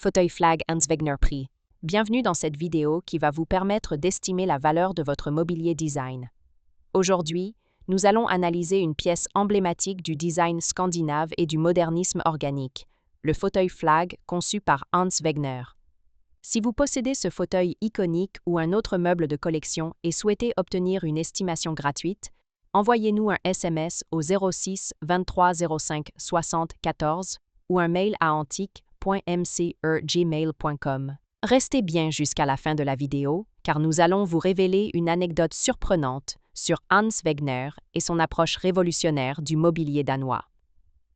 Fauteuil Flag Hans Wegner Prix. Bienvenue dans cette vidéo qui va vous permettre d'estimer la valeur de votre mobilier design. Aujourd'hui, nous allons analyser une pièce emblématique du design scandinave et du modernisme organique, le fauteuil Flag conçu par Hans Wegner. Si vous possédez ce fauteuil iconique ou un autre meuble de collection et souhaitez obtenir une estimation gratuite, envoyez-nous un SMS au 06 23 05 60 14 ou un mail à antique.mcr@gmail.com. Restez bien jusqu'à la fin de la vidéo, car nous allons vous révéler une anecdote surprenante sur Hans Wegner et son approche révolutionnaire du mobilier danois.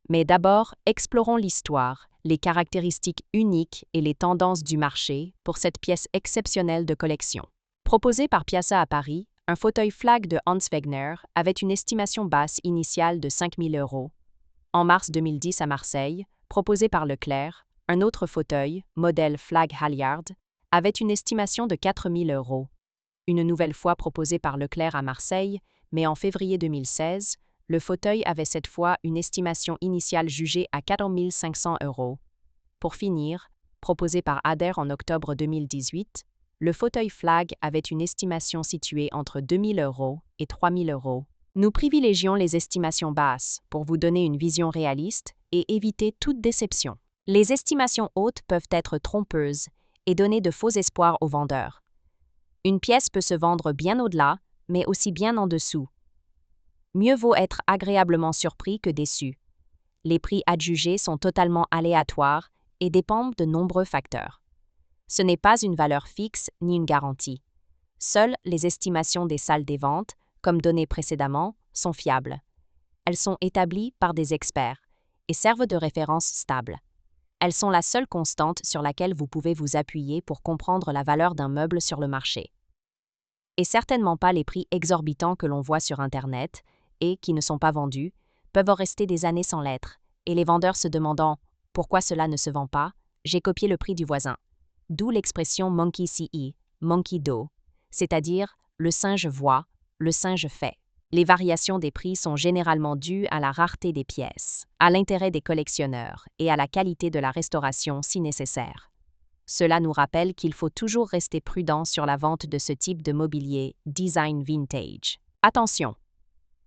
Mais d'abord, explorons l'histoire, les caractéristiques uniques et les tendances du marché pour cette pièce exceptionnelle de collection. Proposé par Piazza à Paris, un fauteuil Flag de Hans Wegner avait une estimation basse initiale de 5 000 €. En mars 2010 à Marseille, proposé par Leclerc, un autre fauteuil, modèle Flag Halyard, avait une estimation de 4 000 €. Une nouvelle fois proposé par Leclerc à Marseille, mais en février 2016, le fauteuil avait cette fois une estimation initiale jugée à 4 500 €. Pour finir, proposé par Ader en octobre 2018, le fauteuil Flag avait une estimation située entre 2 000 € et 3 000 €. Nous privilégions les estimations basses pour vous donner une vision réaliste et éviter toute déception. Les estimations hautes peuvent être trompeuses et donner de faux espoirs aux vendeurs. Une pièce peut se vendre bien au-delà, mais aussi bien en dessous. Mieux vaut être agréablement surpris que déçu. Les prix adjugés sont totalement aléatoires et dépendent de nombreux facteurs. Ce n'est pas une valeur fixe ni une garantie. Seules les estimations des salles des ventes, comme donné précédemment, sont fiables. Elles sont établies par des experts et servent de référence stable. Elles sont la seule constante sur laquelle vous pouvez vous appuyer pour comprendre la valeur d'un meuble sur le marché. Et certainement pas les prix exorbitants que l'on voit sur Internet et qui ne sont pas vendus, peuvent rester des années sans l'être, et les vendeurs se demandant « Pourquoi cela ne se vend pas ? J'ai copié le prix du voisin ». D'où l'expression « monkey see, monkey do », c'est-à-dire « le singe voit, le singe fait ». Les variations des prix sont généralement dues à la rareté des pièces, à l'intérêt des collectionneurs et à la qualité de la restauration si nécessaire. Cela nous rappelle qu'il faut toujours rester prudent sur la vente de ce type de mobilier design vintage. Attention!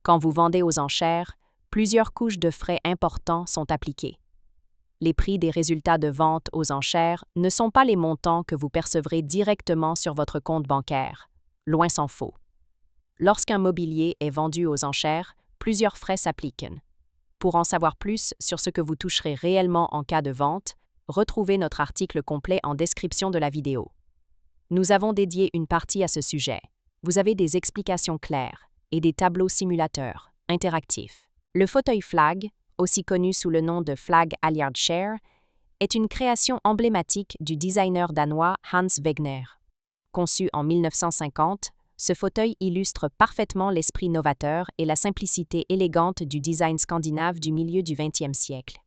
Quand vous vendez aux enchères, plusieurs couches de frais importants sont appliquées. Les prix des résultats de vente aux enchères ne sont pas les montants que vous percevrez directement sur votre compte bancaire, loin s'en faut. Lorsqu'un mobilier est vendu aux enchères, plusieurs frais s'appliquent. Pour en savoir plus sur ce que vous toucherez réellement en cas de vente, retrouvez notre article complet en description de la vidéo. Nous avons dédié une partie à ce sujet. Vous avez des explications claires et des tableaux simulateurs interactifs. Le fauteuil Flag, aussi connu sous le nom de Flag Halyard Chair, est une création emblématique du designer danois Hans Wegner. Conçu en 1950, ce fauteuil illustre parfaitement l'esprit novateur et la simplicité élégante du design scandinave du milieu du XXe siècle.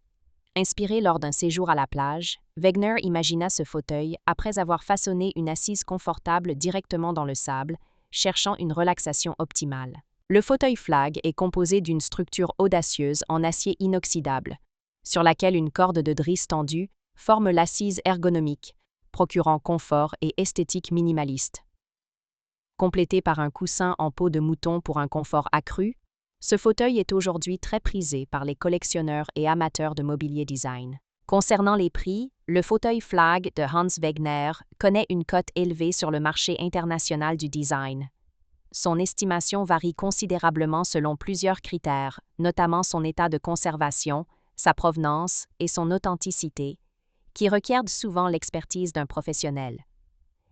Inspiré lors d'un séjour à la plage, Wegner imagina ce fauteuil après avoir façonné une assise confortable directement dans le sable, cherchant une relaxation optimale. Le fauteuil Flag est composé d'une structure audacieuse en acier inoxydable, sur laquelle une corde de drisse tendue forme l'assise ergonomique, procurant confort et esthétique minimaliste. Complété par un coussin en peau de mouton pour un confort accru, ce fauteuil est aujourd'hui très prisé par les collectionneurs et amateurs de mobilier design. Concernant les prix, le fauteuil Flag de Hans Wegner connaît une cote élevée sur le marché international du design. Son estimation varie considérablement selon plusieurs critères, notamment son état de conservation, sa provenance et son authenticité, qui requièrent souvent l'expertise d'un professionnel.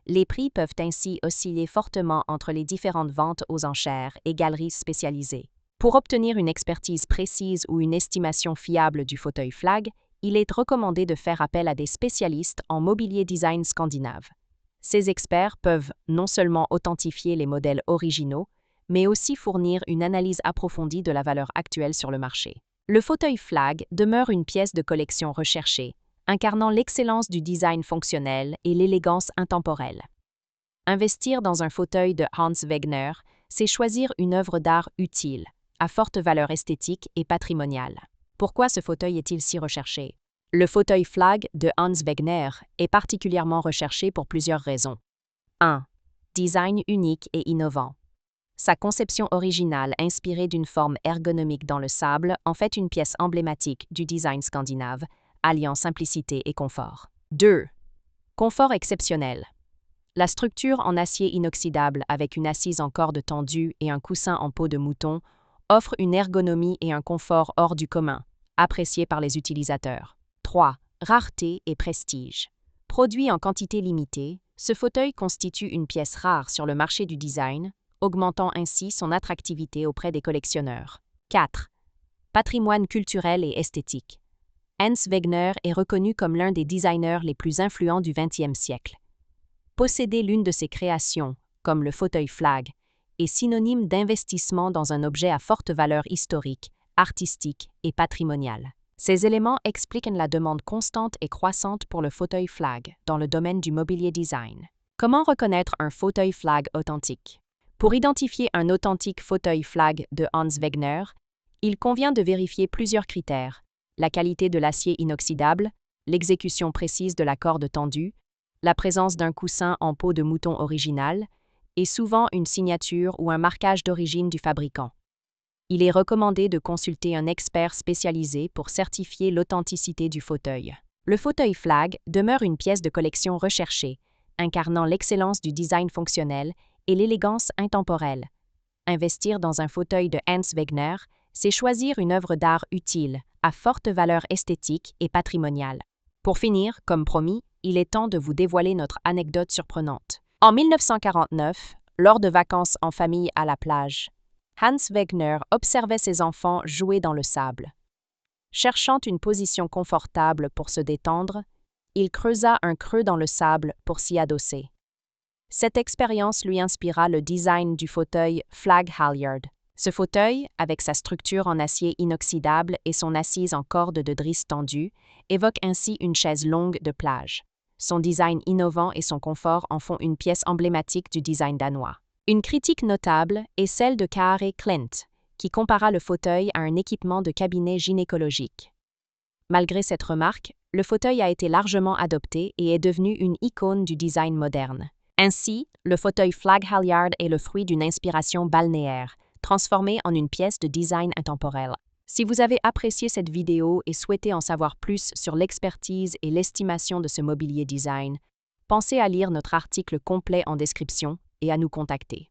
Les prix peuvent ainsi osciller fortement entre les différentes ventes aux enchères et galeries spécialisées. Pour obtenir une expertise précise ou une estimation fiable du fauteuil Flag, il est recommandé de faire appel à des spécialistes en mobilier design scandinave. Ces experts peuvent non seulement authentifier les modèles originaux, mais aussi fournir une analyse approfondie de la valeur actuelle sur le marché. Le fauteuil Flag demeure une pièce de collection recherchée, incarnant l'excellence du design fonctionnel et l'élégance intemporelle. Investir dans un fauteuil de Hans Wegner, c'est choisir une œuvre d'art utile, à forte valeur esthétique et patrimoniale. Pourquoi ce fauteuil est-il si recherché? Le fauteuil Flag de Hans Wegner est particulièrement recherché pour plusieurs raisons. 1. Design unique et innovant. Sa conception originale, inspirée d'une forme ergonomique dans le sable, en fait une pièce emblématique du design scandinave, alliant simplicité et confort. 2. Confort exceptionnel. La structure en acier inoxydable avec une assise en corde tendue et un coussin en peau de mouton offre une ergonomie et un confort hors du commun, appréciés par les utilisateurs. 3. Rareté et prestige. Produit en quantité limitée, ce fauteuil constitue une pièce rare sur le marché du design, augmentant ainsi son attractivité auprès des collectionneurs. 4. Patrimoine culturel et esthétique. Hans Wegner est reconnu comme l'un des designers les plus influents du XXe siècle. Posséder l'une de ses créations, comme le fauteuil Flag, est synonyme d'investissement dans un objet à forte valeur historique, artistique et patrimoniale. Ces éléments expliquent la demande constante et croissante pour le fauteuil Flag dans le domaine du mobilier design. Comment reconnaître un fauteuil Flag authentique? Pour identifier un authentique fauteuil Flag de Hans Wegner, il convient de vérifier plusieurs critères: la qualité de l'acier inoxydable, l'exécution précise de la corde tendue, la présence d'un coussin en peau de mouton original et souvent une signature ou un marquage d'origine du fabricant. Il est recommandé de consulter un expert spécialisé pour certifier l'authenticité du fauteuil. Le fauteuil Flag demeure une pièce de collection recherchée, incarnant l'excellence du design fonctionnel et l'élégance intemporelle. Investir dans un fauteuil de Hans Wegner, c'est choisir une œuvre d'art utile, à forte valeur esthétique et patrimoniale. Pour finir, comme promis, il est temps de vous dévoiler notre anecdote surprenante. En 1949, lors de vacances en famille à la plage, Hans Wegner observait ses enfants jouer dans le sable. Cherchant une position confortable pour se détendre, il creusa un creux dans le sable pour s'y adosser. Cette expérience lui inspira le design du fauteuil Flag Halyard. Ce fauteuil, avec sa structure en acier inoxydable et son assise en corde de drisse tendue, évoque ainsi une chaise longue de plage. Son design innovant et son confort en font une pièce emblématique du design danois. Une critique notable est celle de Kari Klint, qui compara le fauteuil à un équipement de cabinet gynécologique. Malgré cette remarque, le fauteuil a été largement adopté et est devenu une icône du design moderne. Ainsi, le fauteuil Flag Halyard est le fruit d'une inspiration balnéaire, transformée en une pièce de design intemporel. Si vous avez apprécié cette vidéo et souhaitez en savoir plus sur l'expertise et l'estimation de ce mobilier design, pensez à lire notre article complet en description et à nous contacter.